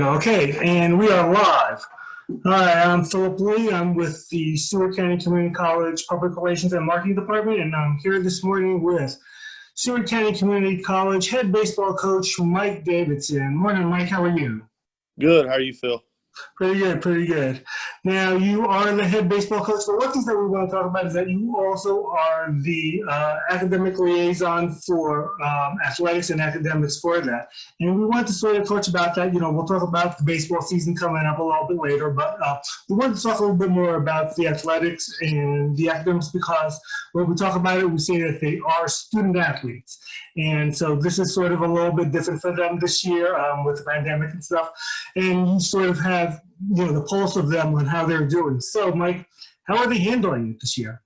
go. Okay, and we are live. Hi, I'm Philip Lee. I'm with the Stewart County Community College Public Relations and Marketing Department, and I'm here this morning with Stewart County Community College head baseball coach Mike Davidson. Morning, Mike. How are you? Good. How are you, Phil? Pretty good, pretty good. Now, you are the head baseball coach, but one thing that we want to talk about is that you also are the academic liaison for athletics and academics for that. And we want to sort of touch about that. You know, we'll talk about the baseball season coming up a little bit later, but we want to talk a little bit more about the athletics and the academics because when we talk about it, we say that they are student athletes. And so this is sort of a little bit different for them this year with the pandemic and stuff. And you sort of have, you know, the pulse of them on how they're doing. So, Mike, how are they handling it this year?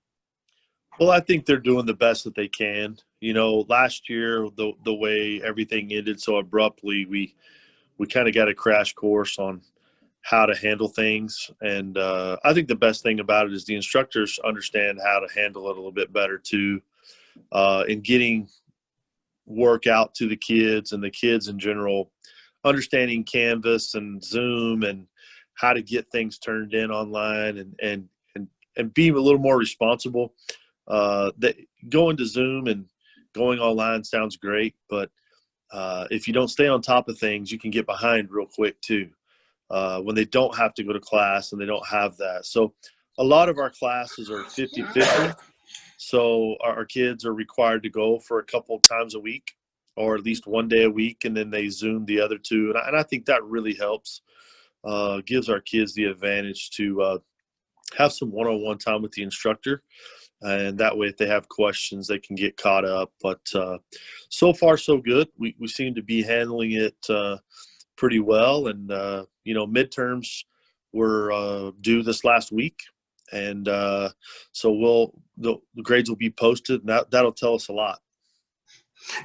Well, I think they're doing the best that they can. You know, last year, the way everything ended so abruptly, we kind of got a crash course on how to handle things. And I think the best thing about it is the instructors understand how to handle it a little bit better too, in getting work out to the kids and the kids in general, understanding Canvas and Zoom and how to get things turned in online and be a little more responsible. That going to Zoom and going online sounds great, but if you don't stay on top of things, you can get behind real quick too. When they don't have to go to class and they don't have that. So a lot of our classes are 50-50. So our kids are required to go for a couple of times a week or at least one day a week, and then they Zoom the other two. And I think that really helps, gives our kids the advantage to have some one-on-one time with the instructor. And that way, if they have questions, they can get caught up. But so far, so good. We seem to be handling it pretty well. And, you know, midterms were due this last week. And so the grades will be posted, and that'll tell us a lot.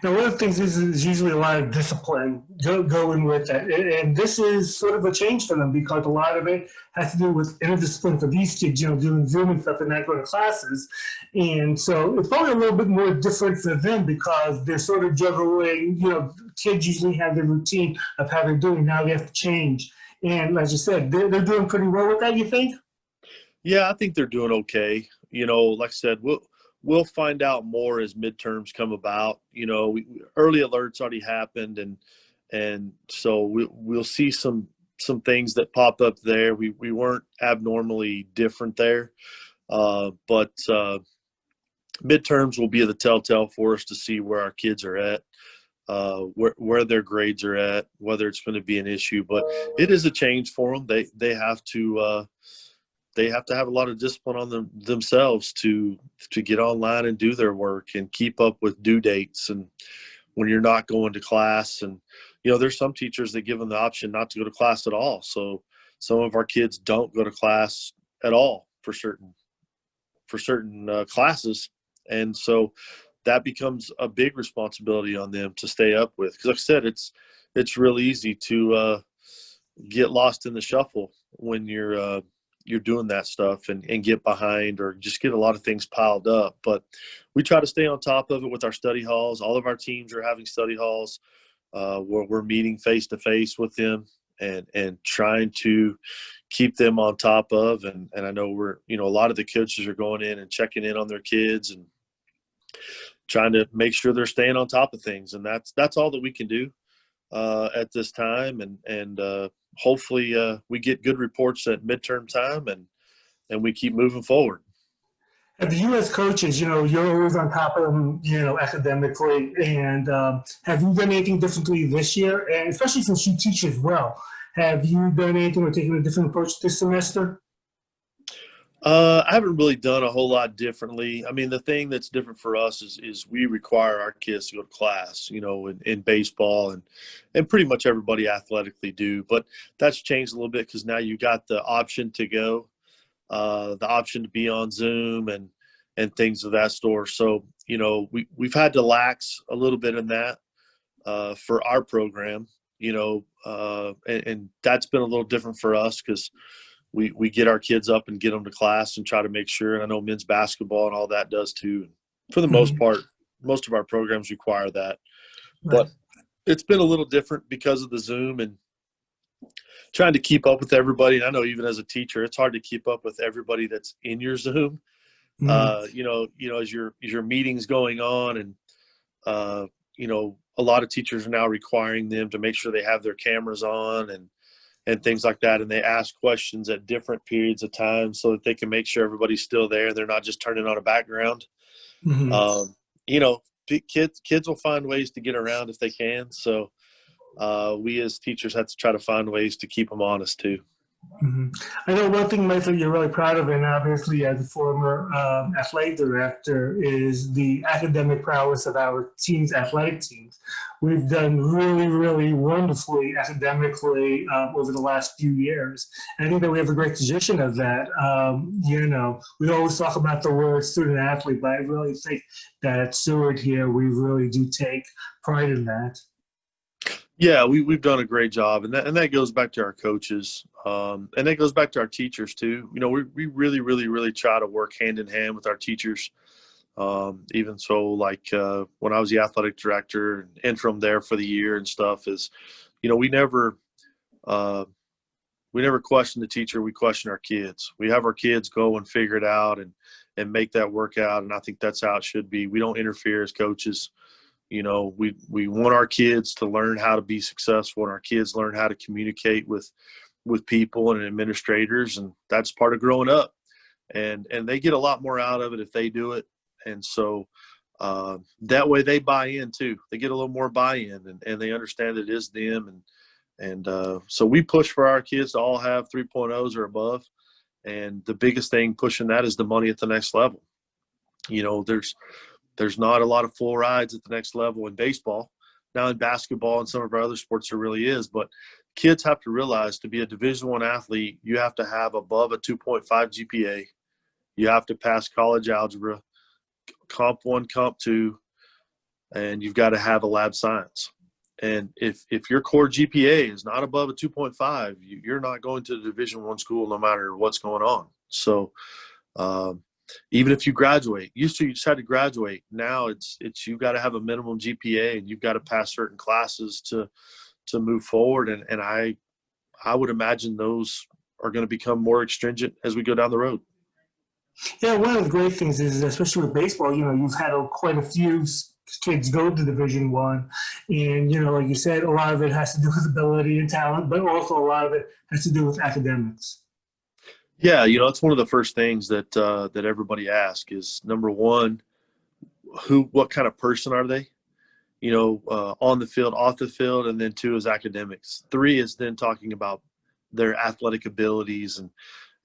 Now, one of the things is usually a lot of discipline going with that. And this is sort of a change for them because a lot of it has to do with inner discipline for these kids, you know, doing Zoom and stuff and not going to classes. And so it's probably a little bit more different for them because they're sort of juggling, you know, kids usually have their routine of how they're doing. Now they have to change. And like you said, they're doing pretty well with that, you think? Yeah, I think they're doing okay. You know, like I said, we'll find out more as midterms come about. You know, early alerts already happened, and so we'll see some things that pop up there. We weren't abnormally different there, but midterms will be the telltale for us to see where our kids are at, where their grades are at, whether it's going to be an issue. But it is a change for them. They have to. They have to have a lot of discipline on themselves to get online and do their work and keep up with due dates. And when you're not going to class, and you know, there's some teachers that give them the option not to go to class at all. So some of our kids don't go to class at all for certain classes, and so that becomes a big responsibility on them to stay up with. Because like I said, it's real easy to get lost in the shuffle when you're doing that stuff and get behind or just get a lot of things piled up. But we try to stay on top of it with our study halls. All of our teams are having study halls where we're meeting face-to-face with them and trying to keep them on top of. And I know a lot of the coaches are going in and checking in on their kids and trying to make sure they're staying on top of things. And that's all that we can do at this time. And hopefully we get good reports at midterm time and we keep moving forward. Have you as coaches, you know, you're always on top of them, you know, academically, and have you done anything differently this year? And especially since you teach as well, have you done anything or taken a different approach this semester? I haven't really done a whole lot differently. I mean, the thing that's different for us is we require our kids to go to class, you know, in baseball and pretty much everybody athletically do. But that's changed a little bit because now you got the option to go, the option to be on Zoom and things of that sort. So, you know, we've had to lax a little bit in that for our program, you know, and that's been a little different for us because we get our kids up and get them to class and try to make sure. And I know men's basketball and all that does too. For the most part, most of our programs require that. Right. But it's been a little different because of the Zoom and trying to keep up with everybody. And I know even as a teacher, it's hard to keep up with everybody that's in your Zoom. Mm. As your meetings going on, and a lot of teachers are now requiring them to make sure they have their cameras on and things like that, and they ask questions at different periods of time so that they can make sure everybody's still there. They're not just turning on a background. Mm-hmm. Um, you know, kids will find ways to get around if they can. So we as teachers have to try to find ways to keep them honest too. Mm-hmm. I know one thing, Mike, that you're really proud of, and obviously as a former athletic director, is the academic prowess of our teams, athletic teams. We've done really, really wonderfully academically over the last few years. And I think that we have a great tradition of that. We always talk about the word student athlete, but I really think that at Seward here, we really do take pride in that. Yeah, we've done a great job, and that goes back to our coaches, and that goes back to our teachers too. We really, really, really try to work hand in hand with our teachers. Even so, like when I was the athletic director and interim there for the year and stuff, we never question the teacher. We question our kids. We have our kids go and figure it out and make that work out, and I think that's how it should be. We don't interfere as coaches. We want our kids to learn how to be successful, and our kids learn how to communicate with people and administrators, and that's part of growing up. And they get a lot more out of it if they do it. And so that way they buy in too. They get a little more buy-in, and they understand that it is them. And so we push for our kids to all have 3.0s or above. And the biggest thing pushing that is the money at the next level. There's not a lot of full rides at the next level in baseball. Now in basketball and some of our other sports there really is, but kids have to realize to be a Division I athlete, you have to have above a 2.5 GPA. You have to pass college algebra, Comp 1, Comp 2, and you've got to have a lab science. And if your core GPA is not above a 2.5, you're not going to the Division I school no matter what's going on. So even if you graduate, used to you just had to graduate. Now it's you've got to have a minimum GPA, and you've got to pass certain classes to move forward. And I would imagine those are going to become more stringent as we go down the road. Yeah, one of the great things is, especially with baseball, you've had quite a few kids go to Division I, and like you said, a lot of it has to do with ability and talent, but also a lot of it has to do with academics. Yeah, it's one of the first things that everybody asks is, number one, what kind of person are they? On the field, off the field, and then 2 is academics. 3 is then talking about their athletic abilities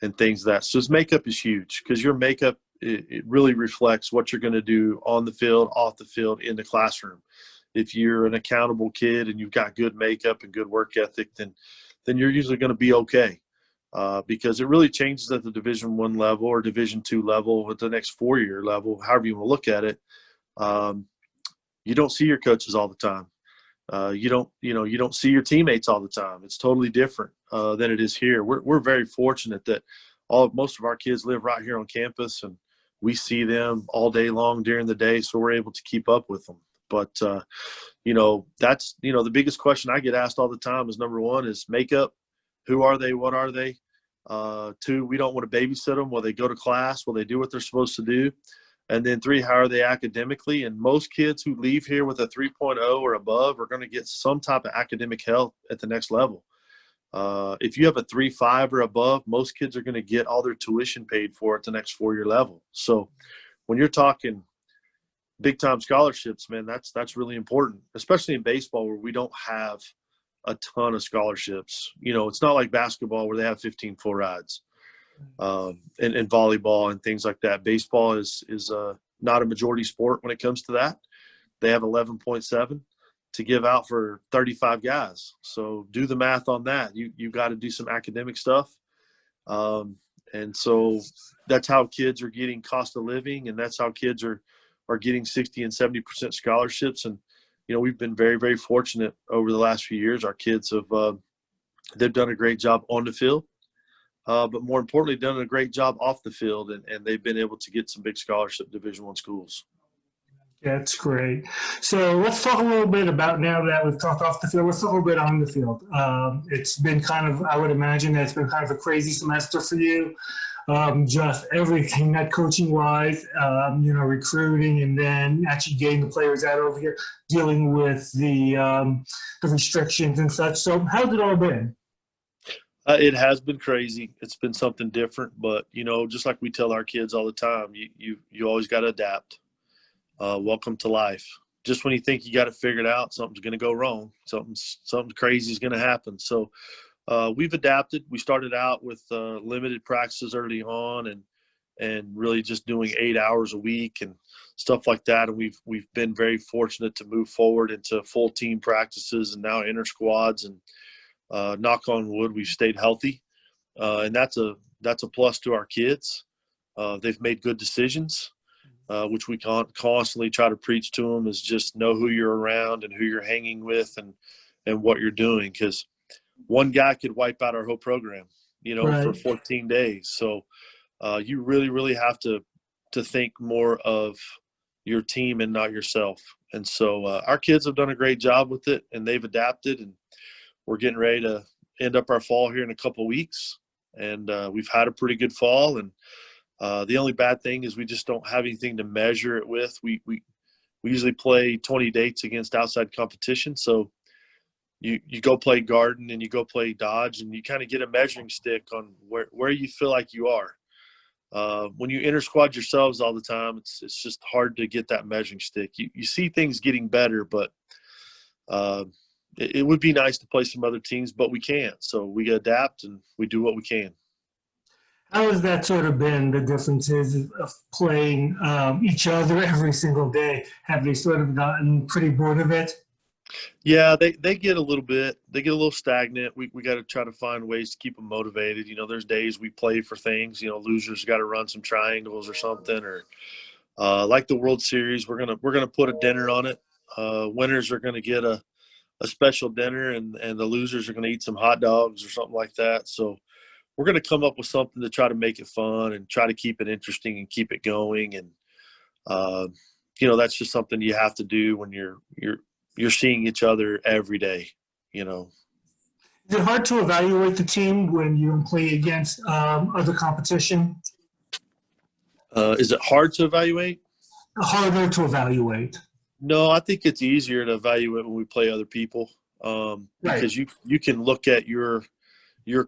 and things of that. So his makeup is huge, because your makeup, it really reflects what you're going to do on the field, off the field, in the classroom. If you're an accountable kid and you've got good makeup and good work ethic, then you're usually going to be okay. Because it really changes at the Division I level or Division II level, at the next 4-year level, however you want to look at it. You don't see your coaches all the time. You don't see your teammates all the time. It's totally different than it is here. We're very fortunate that most of our kids live right here on campus, and we see them all day long during the day, so we're able to keep up with them. But that's the biggest question I get asked all the time is, number one is makeup. Who are they? What are they? 2, we don't want to babysit them. Will they go to class? Will they do what they're supposed to do? And then 3, how are they academically? And most kids who leave here with a 3.0 or above are going to get some type of academic help at the next level. If you have a 3.5 or above, most kids are going to get all their tuition paid for at the next 4-year level. So when you're talking big time scholarships, man, that's really important, especially in baseball where we don't have a ton of scholarships. It's not like basketball where they have 15 full rides, and volleyball and things like that. Baseball is not a majority sport when it comes to that. They have 11.7 to give out for 35 guys. So do the math on that. You got to do some academic stuff. And so that's how kids are getting cost of living, and that's how kids are getting 60 and 70% scholarships. And we've been very, very fortunate over the last few years. Our kids they've done a great job on the field, but more importantly, done a great job off the field, and they've been able to get some big scholarship Division I schools. That's great. So let's talk a little bit about, now that we've talked off the field, let's talk a little bit on the field. It's been kind of, I would imagine that it's been kind of a crazy semester for you. Just everything, that coaching wise, recruiting, and then actually getting the players out over here, dealing with the restrictions and such. So how's it all been? It has been crazy. It's been something different, but just like we tell our kids all the time, you always got to adapt. Welcome to life. Just when you think you got it figured out, something's going to go wrong. Something crazy is going to happen. So we've adapted. We started out with limited practices early on, and really just doing 8 hours a week and stuff like that. And we've been very fortunate to move forward into full team practices and now inter squads. And knock on wood, we've stayed healthy, and that's a plus to our kids. They've made good decisions, which we constantly try to preach to them, is just know who you're around and who you're hanging with and what you're doing, because one guy could wipe out our whole program, Right. for 14 days. So you really, really have to think more of your team and not yourself. And so our kids have done a great job with it, and they've adapted, and we're getting ready to end up our fall here in a couple of weeks. And we've had a pretty good fall. And the only bad thing is we just don't have anything to measure it with. We usually play 20 dates against outside competition. So you go play Garden and you go play Dodge, and you kind of get a measuring stick on where you feel like you are. When you inter squad yourselves all the time, it's just hard to get that measuring stick. You see things getting better, but it would be nice to play some other teams, but we can't. So we adapt and we do what we can. How has that sort of been, the differences of playing each other every single day? Have they sort of gotten pretty bored of it? Yeah, they get a little bit. They get a little stagnant. We got to try to find ways to keep them motivated. There's days we play for things. Losers got to run some triangles or something, or like the World Series, we're gonna put a dinner on it. Winners are gonna get a special dinner, and the losers are gonna eat some hot dogs or something like that. So we're gonna come up with something to try to make it fun and try to keep it interesting and keep it going. And that's just something you have to do when you're seeing each other every day. Is it hard to evaluate the team when you play against other competition? Is it hard to evaluate? Harder to evaluate. No, I think it's easier to evaluate when we play other people, because you can look at your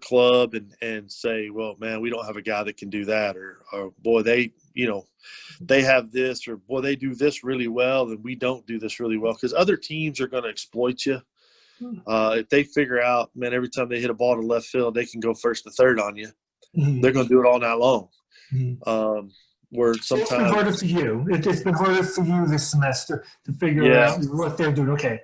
club and say, well, man, we don't have a guy that can do that, or boy, they have this, or boy, they do this really well and we don't do this really well, because other teams are going to exploit you. If they figure out, man, every time they hit a ball to left field, they can go first to third on you. Mm-hmm. They're going to do it all night long. Mm-hmm. Where sometimes it's been harder for you. It's been harder for you this semester to figure out what they're doing. Okay.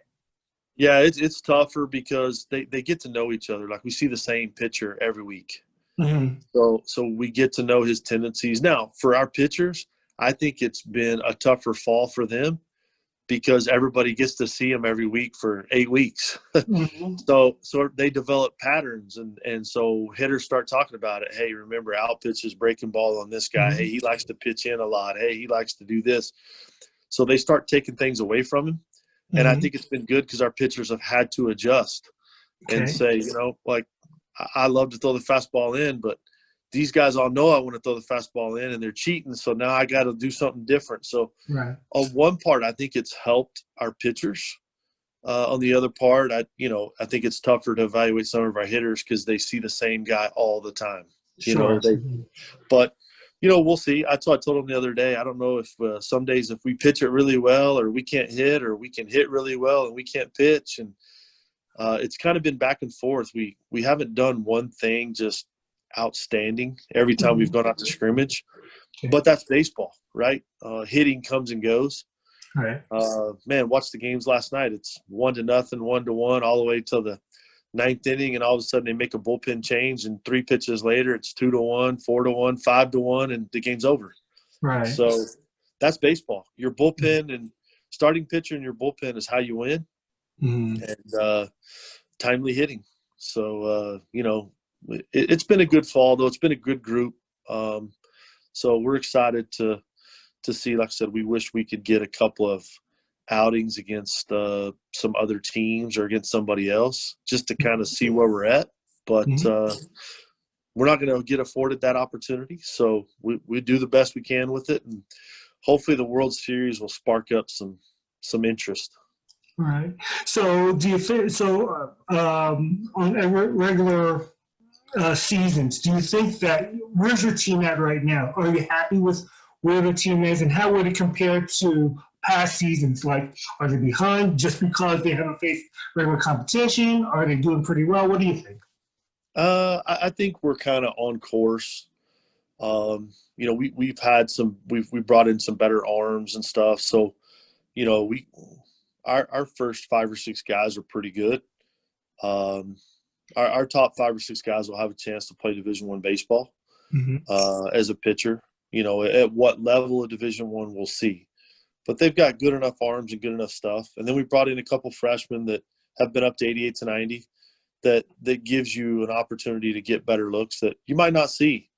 Yeah, it's tougher because they get to know each other. Like, we see the same pitcher every week. Mm-hmm. So we get to know his tendencies. Now, for our pitchers, I think it's been a tougher fall for them because everybody gets to see him every week for 8 weeks. Mm-hmm. So they develop patterns, and so hitters start talking about it. Hey, remember, Al pitches breaking ball on this guy. Mm-hmm. Hey, he likes to pitch in a lot. Hey, he likes to do this. So they start taking things away from him. Mm-hmm. And I think it's been good because our pitchers have had to adjust and say, like, I love to throw the fastball in, but these guys all know I want to throw the fastball in, and they're cheating. So now I got to do something different. So on one part, I think it's helped our pitchers. On the other part, I think it's tougher to evaluate some of our hitters because they see the same guy all the time. But we'll see. I told them the other day, I don't know if some days if we pitch it really well, or we can't hit, or we can hit really well and we can't pitch. And it's kind of been back and forth. We haven't done one thing just outstanding every time we've gone out to scrimmage, but that's baseball, right? Hitting comes and goes. Right. Man, watch the games last night. It's 1-0, 1-1, all the way till the 9th inning, and all of a sudden they make a bullpen change, and 3 pitches later it's 2-1, 4-1, 5-1, and the game's over. Right. So that's baseball. Your bullpen and starting pitcher in your bullpen is how you win. Mm-hmm. And timely hitting. So it's been a good fall, though. It's been a good group. So we're excited to to see. Like I said, we wish we could get a couple of outings against some other teams or against somebody else just to kind of see where we're at. But we're not going to get afforded that opportunity. So we do the best we can with it. And hopefully the World Series will spark up some interest. Right. So do you think, on regular seasons, do you think that, where's your team at right now? Are you happy with where the team is, and how would it compare to past seasons? Like, are they behind just because they haven't faced regular competition? Are they doing pretty well? What do you think? I think we're kind of on course. We've brought in some better arms and stuff. So, our first 5 or 6 guys are pretty good. Our top 5 or 6 guys will have a chance to play Division I baseball as a pitcher. At what level of Division I we'll see. But they've got good enough arms and good enough stuff. And then we brought in a couple freshmen that have been up to 88 to 90 that gives you an opportunity to get better looks that you might not see.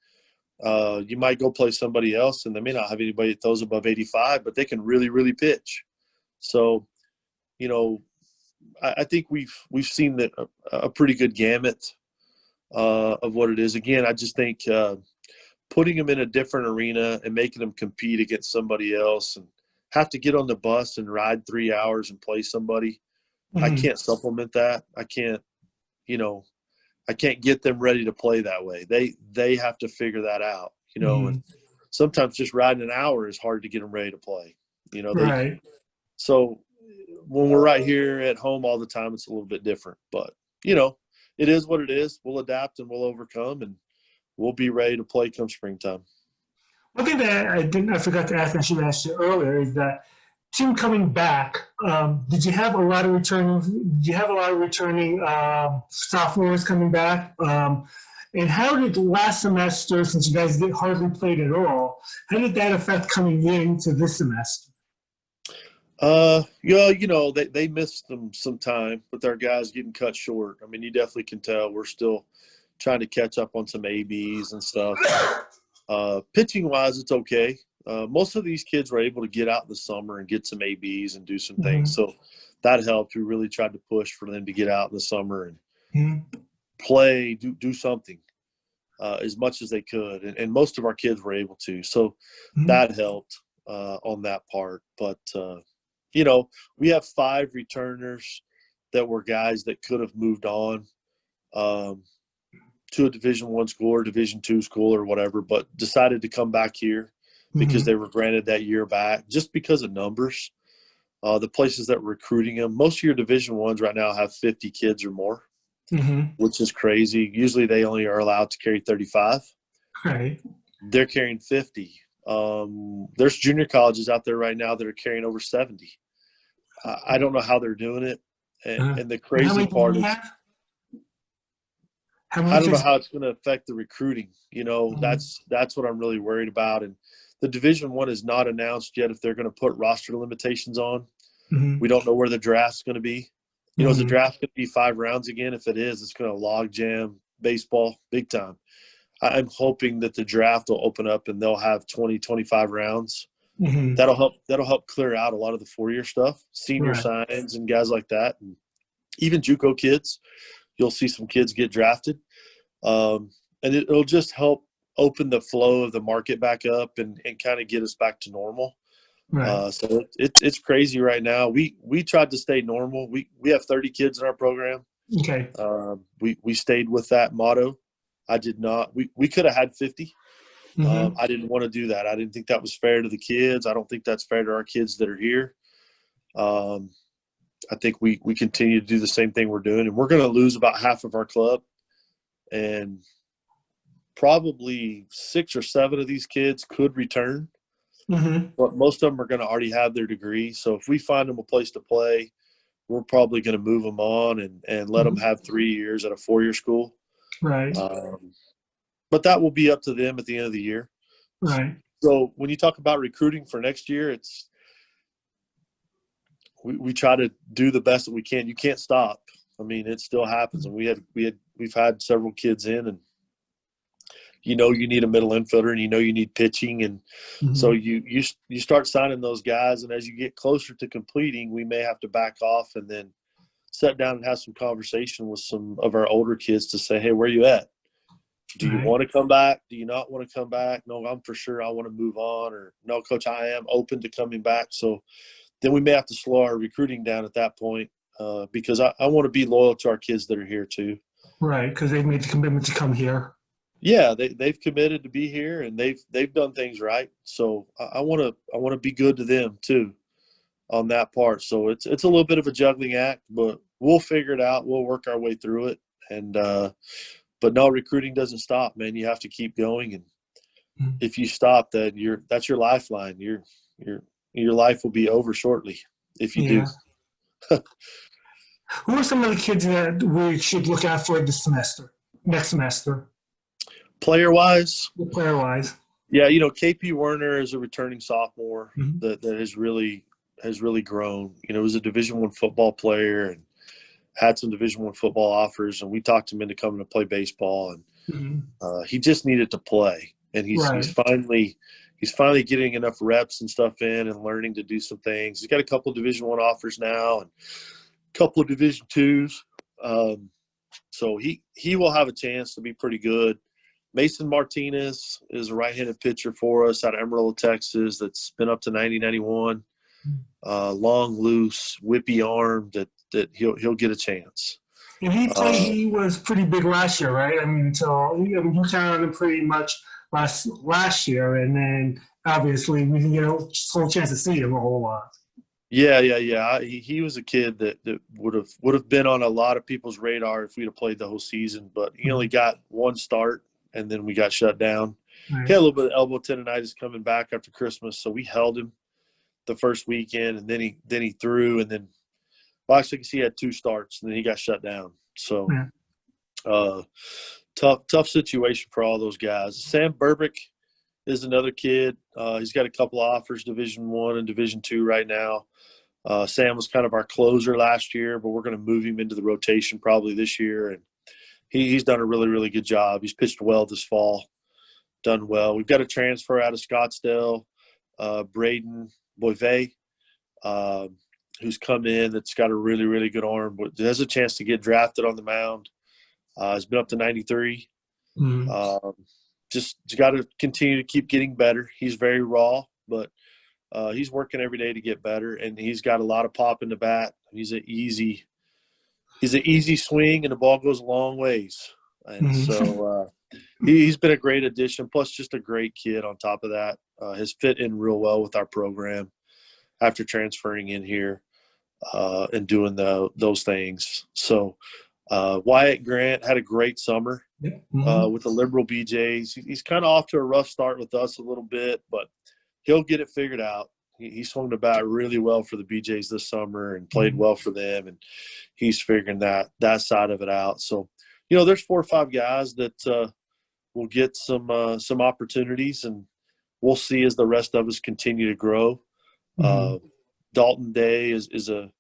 You might go play somebody else, and they may not have anybody that throws above 85, but they can really, really pitch. So, I think we've seen that a pretty good gamut of what it is. Again, I just think putting them in a different arena and making them compete against somebody else and have to get on the bus and ride 3 hours and play somebody, I can't supplement that. I can't get them ready to play that way. They have to figure that out, and sometimes just riding an hour is hard to get them ready to play. Right. So when we're right here at home all the time, it's a little bit different. But, it is what it is. We'll adapt and we'll overcome, and we'll be ready to play come springtime. One thing that I forgot to ask, I should have asked you earlier, is that team coming back, did you have a lot of returning sophomores coming back? And how did last semester, since you guys hardly played at all, how did that affect coming into this semester? They missed some time with our guys getting cut short. I mean, you definitely can tell we're still trying to catch up on some ABs and stuff. Pitching wise, it's okay. Most of these kids were able to get out in the summer and get some ABs and do some things. So that helped. We really tried to push for them to get out in the summer and play, do something as much as they could. And most of our kids were able to. So that helped on that part. But, we have 5 returners that were guys that could have moved on to a Division I school or Division II school or whatever, but decided to come back here because they were granted that year back just because of numbers. The places that were recruiting them, most of your Division I's right now have 50 kids or more, which is crazy. Usually they only are allowed to carry 35. Right. They're carrying 50. There's junior colleges out there right now that are carrying over 70. I don't know how they're doing it. And the crazy part is I don't know how it's going to affect the recruiting. That's what I'm really worried about. And the Division I is not announced yet if they're going to put roster limitations on. We don't know where the draft's going to be. Is the draft going to be 5 rounds again? If it is, it's going to log jam baseball big time. I'm hoping that the draft will open up and they'll have 20, 25 rounds. That'll help clear out a lot of the 4-year stuff, senior signs and guys like that. And even JUCO kids, you'll see some kids get drafted. And it'll just help open the flow of the market back up and kind of get us back to normal. Right. So it's crazy right now. We tried to stay normal. We have 30 kids in our program. Okay. We stayed with that motto. I did not. We could have had 50. I didn't want to do that. I didn't think that was fair to the kids. I don't think that's fair to our kids that are here. I think we continue to do the same thing we're doing, and we're going to lose about half of our club. And probably 6 or 7 of these kids could return, but most of them are going to already have their degree. So if we find them a place to play, we're probably going to move them on and let them have 3 years at a 4-year school. Right. But that will be up to them at the end of the year. Right. So when you talk about recruiting for next year, we try to do the best that we can. You can't stop. I mean, it still happens, and we've had several kids in, and you know you need a middle infielder and you know you need pitching, and so you start signing those guys, and as you get closer to completing, we may have to back off and then sit down and have some conversation with some of our older kids to say, hey, where you at? Do you want to come back? Do you not want to come back? No, I'm for sure I want to move on. Or no, coach, I am open to coming back. So then we may have to slow our recruiting down at that point because I want to be loyal to our kids that are here too. Right, because they've made the commitment to come here. Yeah, they've committed to be here, and they've done things right. So I want to be good to them too on that part. So it's a little bit of a juggling act, but we'll figure it out. We'll work our way through it. And but no, recruiting doesn't stop, man. You have to keep going, and if you stop, then that's your lifeline. Your life will be over shortly if you do. Who are some of the kids that we should look out for next semester? Player-wise? Player-wise. Yeah, KP Werner is a returning sophomore that has really grown. He was a Division I football player and had some Division I football offers, and we talked him into coming to play baseball, and he just needed to play. And he's finally getting enough reps and stuff in and learning to do some things. He's got a couple of Division I offers now and a couple of Division IIs. So he will have a chance to be pretty good. Mason Martinez is a right-handed pitcher for us out of Amarillo, Texas, that's been up to 90, 91. Long, loose, whippy arm that he'll get a chance. And he was pretty big last year, right? I mean, you counted on him pretty much last year, and then obviously we didn't get a whole chance to see him a whole lot. Yeah. He was a kid that would have been on a lot of people's radar if we'd have played the whole season, but he only got one start, and then we got shut down. Right. He had a little bit of elbow tendonitis coming back after Christmas, so we held him the first weekend, and then he threw, and then actually he had two starts, and then he got shut down. So tough situation for all those guys. Sam Burbick is another kid. He's got a couple of offers, Division I and Division II right now. Sam was kind of our closer last year, but we're going to move him into the rotation probably this year, and he's done a really, really good job. He's pitched well this fall, done well. We've got a transfer out of Scottsdale, Braden Boivay, who's come in that's got a really, really good arm, but has a chance to get drafted on the mound. He's been up to 93. Just got to continue to keep getting better. He's very raw, but he's working every day to get better, and he's got a lot of pop in the bat. He's an easy swing, and the ball goes a long ways. And so he's been a great addition, plus just a great kid on top of that. Has fit in real well with our program after transferring in here and doing those things. So Wyatt Grant had a great summer with the Liberal BJs. He's kind of off to a rough start with us a little bit, but he'll get it figured out. He swung the bat really well for the BJs this summer and played well for them, and he's figuring that side of it out. So, there's 4 or 5 guys that will get some opportunities, and we'll see as the rest of us continue to grow. Dalton Day is a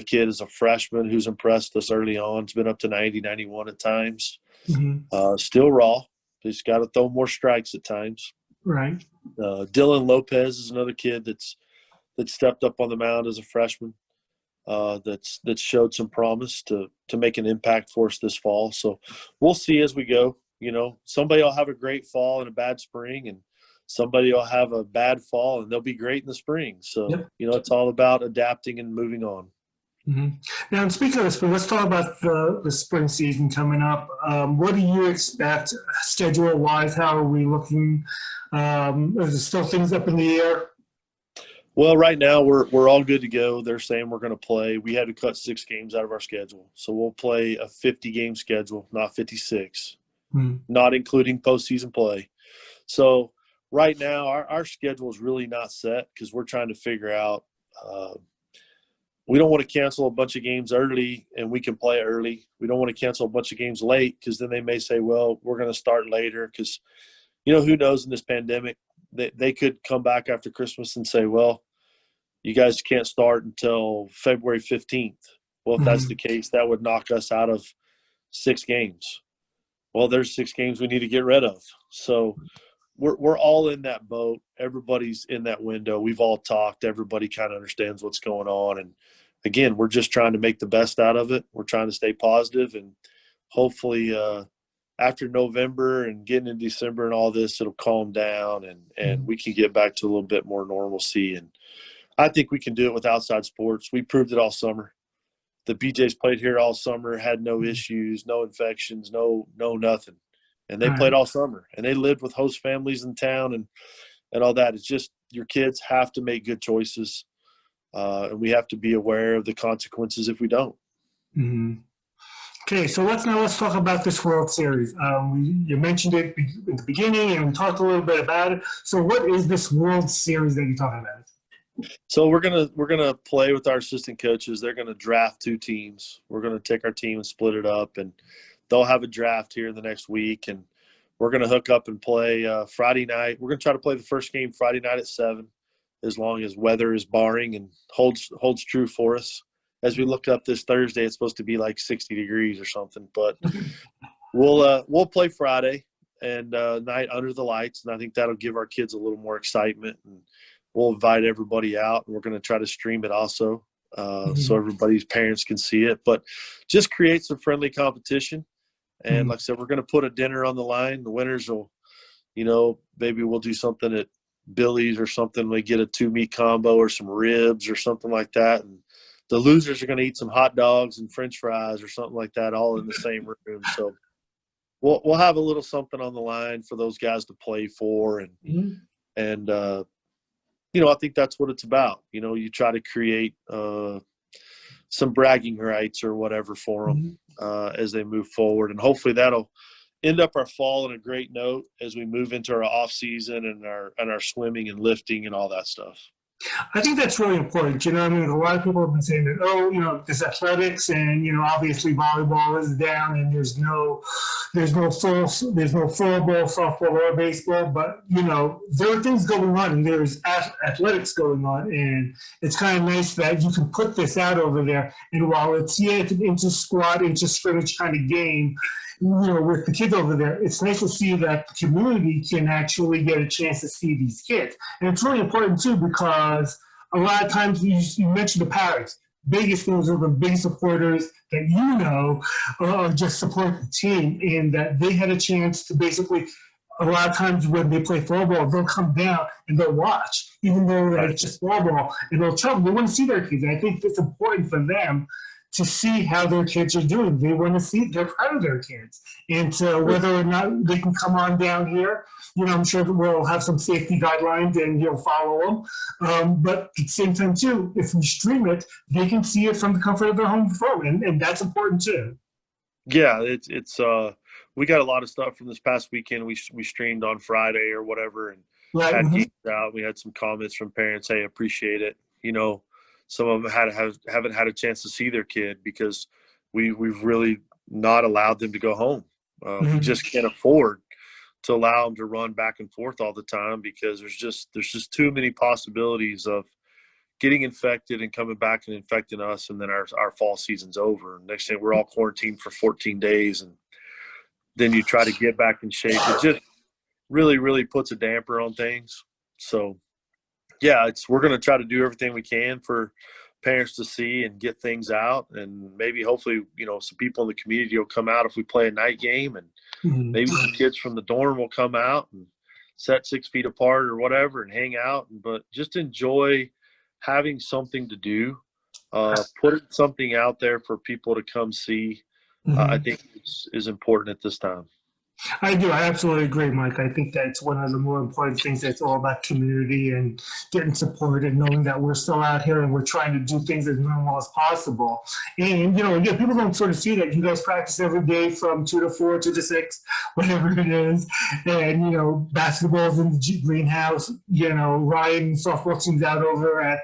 kid, as a freshman, who's impressed us early on. He's been up to 90, 91 at times. Still raw. He's got to throw more strikes at times. Right. Dylan Lopez is another kid that stepped up on the mound as a freshman. That's showed some promise to make an impact for us this fall. So we'll see as we go. Somebody will have a great fall and a bad spring, and somebody will have a bad fall and they'll be great in the spring. So it's all about adapting and moving on. Now, and speaking of the spring, let's talk about the spring season coming up. What do you expect schedule-wise? How are we looking? Is there still things up in the air? Well, right now we're all good to go. They're saying we're going to play. We had to cut 6 games out of our schedule. So we'll play a 50-game schedule, not 56, not including postseason play. So right now our schedule is really not set because we're trying to figure out we don't want to cancel a bunch of games early and we can play early. We don't want to cancel a bunch of games late because then they may say, well, we're going to start later because, who knows in this pandemic, they could come back after Christmas and say, well, you guys can't start until February 15th. Well, if that's the case, that would knock us out of 6 games. well, there's 6 games we need to get rid of. So we're all in that boat. Everybody's in that window. We've all talked. Everybody kind of understands what's going on. And again, we're just trying to make the best out of it. We're trying to stay positive, and hopefully after November and getting in December and all this, it'll calm down and we can get back to a little bit more normalcy. And I think we can do it with outside sports. We proved it all summer. The BJs played here all summer, had no issues, no infections, no nothing. And they played all summer, and they lived with host families in town and all that. It's just your kids have to make good choices, and we have to be aware of the consequences if we don't. Mm-hmm. Okay, so let's talk about this World Series. You mentioned it in the beginning, and we talked a little bit about it. So, what is this World Series that you're talking about? So we're gonna play with our assistant coaches. They're gonna draft 2 teams. We're gonna take our team and split it up, and they'll have a draft here in the next week. And we're gonna hook up and play Friday night. We're gonna try to play the first game Friday night at 7, as long as weather is barring and holds true for us. As we look up this Thursday, it's supposed to be like 60 degrees or something. But we'll play Friday and night under the lights, and I think that'll give our kids a little more excitement. And we'll invite everybody out, and we're going to try to stream it also so everybody's parents can see it. But just create some friendly competition. And like I said, we're going to put a dinner on the line. The winners will, maybe we'll do something at Billy's or something. We get a 2-meat combo or some ribs or something like that. And the losers are going to eat some hot dogs and French fries or something like that, all in the same room. So we'll have a little something on the line for those guys to play for, and I think that's what it's about. You try to create some bragging rights or whatever for them as they move forward, and hopefully that'll end up our fall on a great note as we move into our off season and our swimming and lifting and all that stuff. I think that's really important. A lot of people have been saying that, this athletics and, obviously volleyball is down and there's no football, softball, or baseball, but, there are things going on and there's athletics going on, and it's kind of nice that you can put this out over there. And while it's an inter-squad, inter-scrimmage kind of game, with the kids over there, it's nice to see that the community can actually get a chance to see these kids. And it's really important, too, because a lot of times you mentioned the parents. Biggest things are the big supporters that just support the team, and that they had a chance to basically, a lot of times when they play football, they'll come down and they'll watch, even though it's just football, and they'll travel. They want to see their kids. And I think it's important for them to see how their kids are doing. They want to see, they're proud of their kids. And so whether or not they can come on down here, I'm sure that we'll have some safety guidelines and you'll follow them. But at the same time, too, if we stream it, they can see it from the comfort of their home phone. And that's important, too. Yeah, it's we got a lot of stuff from this past weekend. We streamed on Friday or whatever, and had games out. We had some comments from parents, hey, appreciate it. Some of them haven't had a chance to see their kid because we've really not allowed them to go home. We just can't afford to allow them to run back and forth all the time because there's just too many possibilities of getting infected and coming back and infecting us, and then our fall season's over. Next thing, we're all quarantined for 14 days, and then you try to get back in shape. It just really, really puts a damper on things. So yeah, we're going to try to do everything we can for parents to see and get things out, and maybe hopefully, some people in the community will come out if we play a night game, and maybe some kids from the dorm will come out and set 6 feet apart or whatever and hang out, but just enjoy having something to do, putting something out there for people to come see. I think is important at this time. I do. I absolutely agree, Mike. I think that's one of the more important things. That's all about community and getting support and knowing that we're still out here and we're trying to do things as normal as possible. And, again, people don't sort of see that you guys practice every day from 2 to 4, 2 to 6, whatever it is. And, basketball's in the greenhouse, Ryan softball team's out over at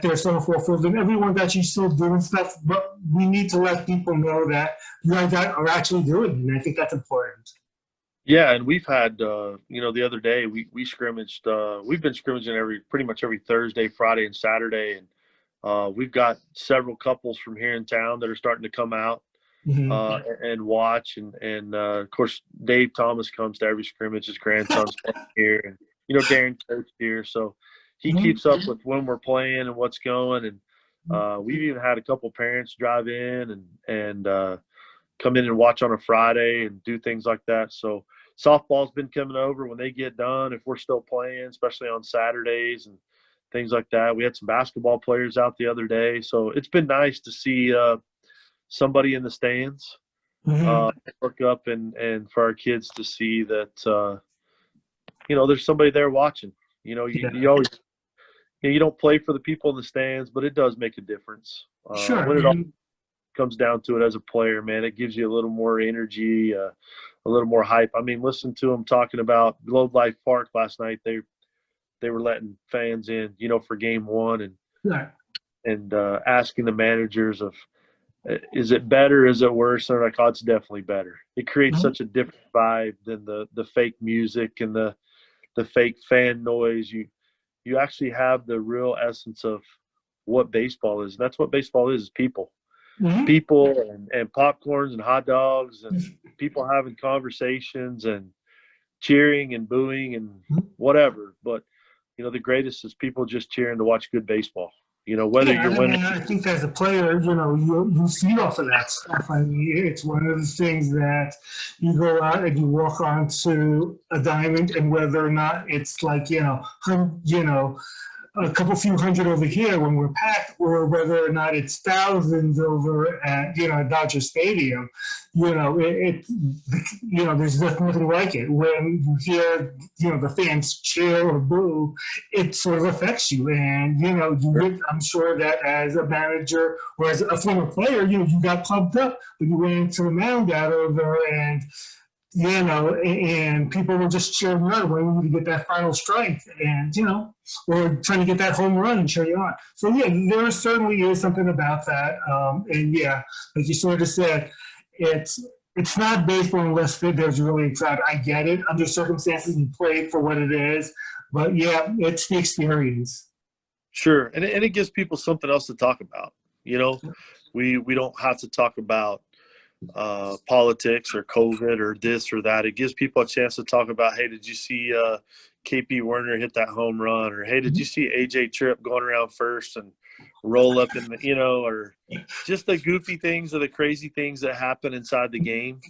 their softball field, and everyone's actually still doing stuff, but we need to let people know that you guys are actually doing it, and I think that's important. Yeah, and we've had, the other day we scrimmaged. We've been scrimmaging pretty much every Thursday, Friday, and Saturday, and we've got several couples from here in town that are starting to come out. and watch. And of course, Dave Thomas comes to every scrimmage. His grandson's playing here, and Darren coached here, so he keeps up with when we're playing and what's going. And we've even had a couple parents drive in and come in and watch on a Friday and do things like that. So softball's been coming over when they get done, if we're still playing, especially on Saturdays and things like that. We had some basketball players out the other day. So it's been nice to see somebody in the stands, look up and for our kids to see that, there's somebody there watching. You always, you don't play for the people in the stands, but it does make a difference. Sure. When it all comes down to it as a player, man, it gives you a little more energy, a little more hype. I mean, listen to them talking about Globe Life Park last night. They were letting fans in, for game one and asking the managers of, is it better? Is it worse? And they're like, oh, it's definitely better. It creates such a different vibe than the fake music and the fake fan noise. You actually have the real essence of what baseball is. That's what baseball is people. People and popcorns and hot dogs and people having conversations and cheering and booing and whatever. But, the greatest is people just cheering to watch good baseball. Whether you're winning. I think as a player, you feed off of that stuff. I mean, it's one of the things that you go out and you walk onto a diamond, and whether or not it's like, a couple few hundred over here when we're packed, or whether or not it's thousands over at, Dodger Stadium, there's nothing like it. When you hear, the fans cheer or boo, it sort of affects you. And, I'm sure that as a manager or as a former player, you got pumped up when you went into the mound out over and, and people were just cheering on when you get that final strike and, or trying to get that home run and cheer you on. So, there certainly is something about that. And, like you sort of said, it's not baseball unless there's really excited. I get it. Under circumstances, you play it for what it is. But, it's the experience. Sure. And it gives people something else to talk about. We don't have to talk about politics or COVID or this or that. It gives people a chance to talk about, hey, did you see KP Werner hit that home run? Or, hey, did you see AJ Tripp going around first and roll up in the, or just the goofy things or the crazy things that happen inside the game.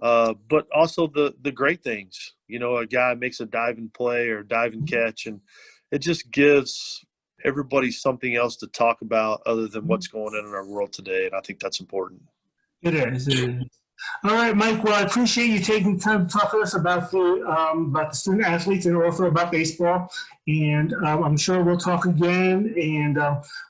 But also the great things, a guy makes a diving play or diving catch, and it just gives everybody something else to talk about other than what's going on in our world today. And I think that's important. It is. All right, Mike. Well, I appreciate you taking time to talk to us about the student athletes and also about baseball. And I'm sure we'll talk again. And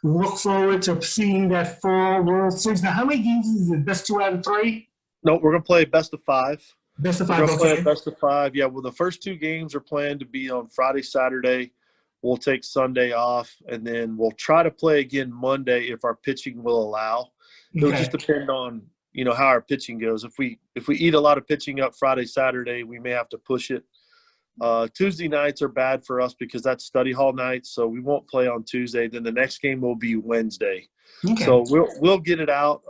we look forward to seeing that fall World Series. Now, how many games is it? Best 2 out of 3? No, we're going to play best of 5. Best of 5. We're going to play best of 5. Yeah. Well, the first 2 games are planned to be on Friday, Saturday. We'll take Sunday off, and then we'll try to play again Monday if our pitching will allow. It'll just depend on how our pitching goes. If we eat a lot of pitching up Friday, Saturday, we may have to push it. Tuesday nights are bad for us because that's study hall nights, so we won't play on Tuesday. Then the next game will be Wednesday. Okay. So we'll get it out.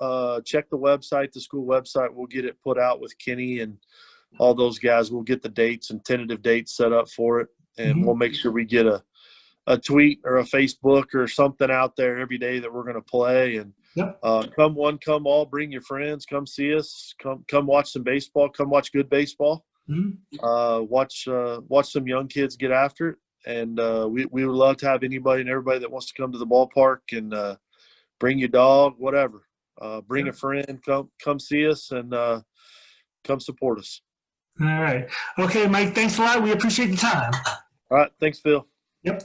Check the website, the school website. We'll get it put out with Kenny and all those guys. We'll get the dates and tentative dates set up for it, and we'll make sure we get a tweet or a Facebook or something out there every day that we're going to play. And come one, come all, bring your friends, come see us, come watch some baseball, come watch good baseball, watch some young kids get after it. And we would love to have anybody and everybody that wants to come to the ballpark and bring your dog, whatever. Bring a friend, come see us and come support us. All right. Okay, Mike, thanks a lot. We appreciate the time. All right. Thanks, Phil. Yep.